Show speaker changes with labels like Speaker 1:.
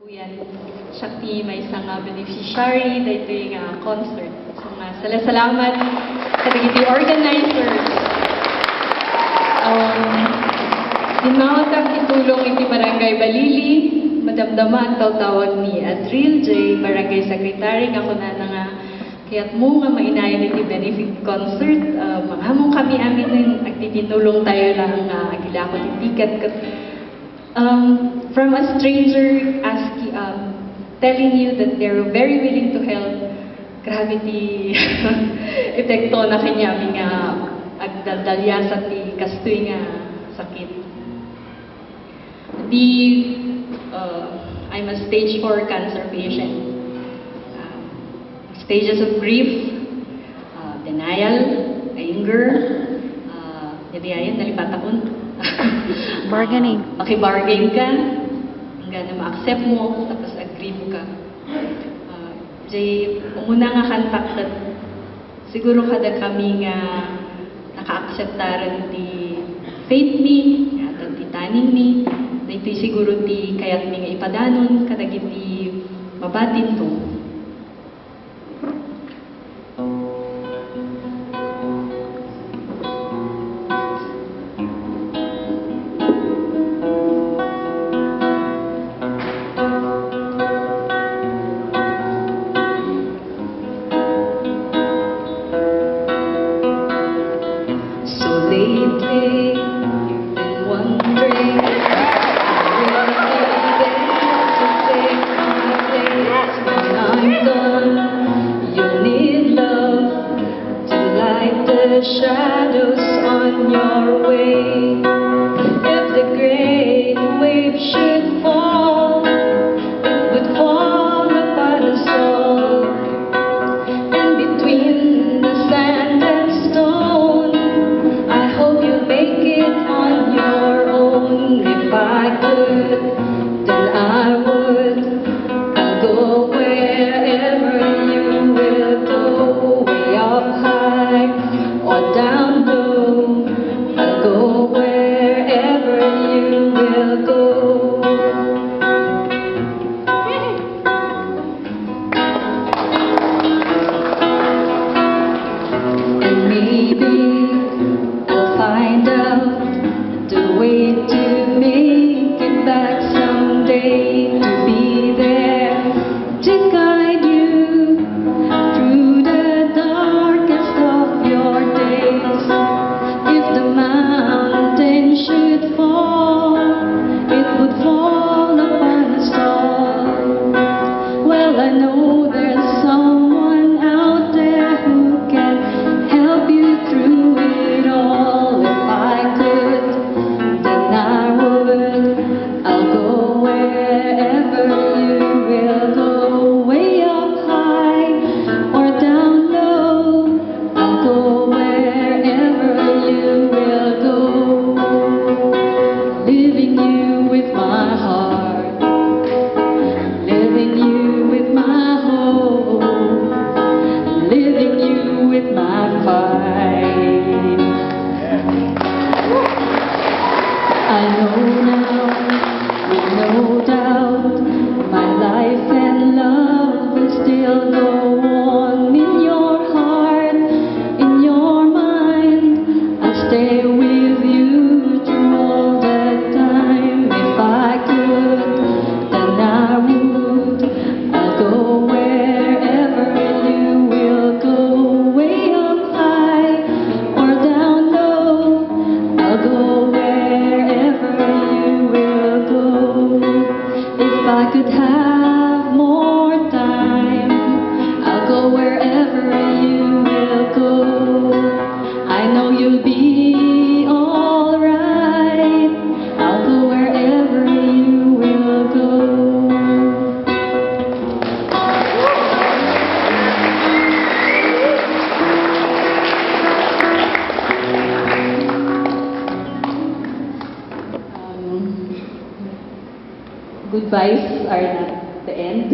Speaker 1: Yan, Shakti may isang beneficiary dito yung concert. So salamat sa the organizers. Dinawat ang itulong iti Barangay Balili, madamdama ang tawag ni Adril J. Barangay Secretary, ako na nga kaya't mo nga mainayin iti benefit concert. Mahamong kami amin ng agtitinulong tayo lang agila ko titikat. From a stranger asking, telling you that they're very willing to help, gravity epekto na kanya nga agdadalya sa ti kastoy nga sakit. I'm a stage 4 cancer patient. Stages of grief, denial, anger, nalipatakon.
Speaker 2: Bargaining.
Speaker 1: Makibargain ka, hanggang na ma-accept mo, tapos agree mo ka. Jay, umuna nga kantak that siguro kada kami nga naka-acceptaran di faith me, at di taning me, dito siguro di kayat mi nga ipadanon, kadagit di mabatin to. Lately, been wondering if to take my place when I'm gone. You need love to light the shadows on your way. If the great wave should fall, it would fall upon us all. And between the sand and stone, I hope you make it on your own. If I could, then I would. I'll go wherever you will go, way up high or down low. I'll go wherever you will go. And maybe find out the way to make it back someday, to be there to guide you through the darkest of your days. If the mountain should fall, it would fall upon us all. Well, I know there's someone out there who can help you through it all. I know now, with no doubt, my life and love will still go on. In your heart, in your mind, I'll stay with you through all the time. If I could, then I would. I'll go wherever you will go, way up high or down low. I'll go I could have more time, I'll go wherever you will go. I know you'll be alright, I'll go wherever you will go. Goodbyes are not the end.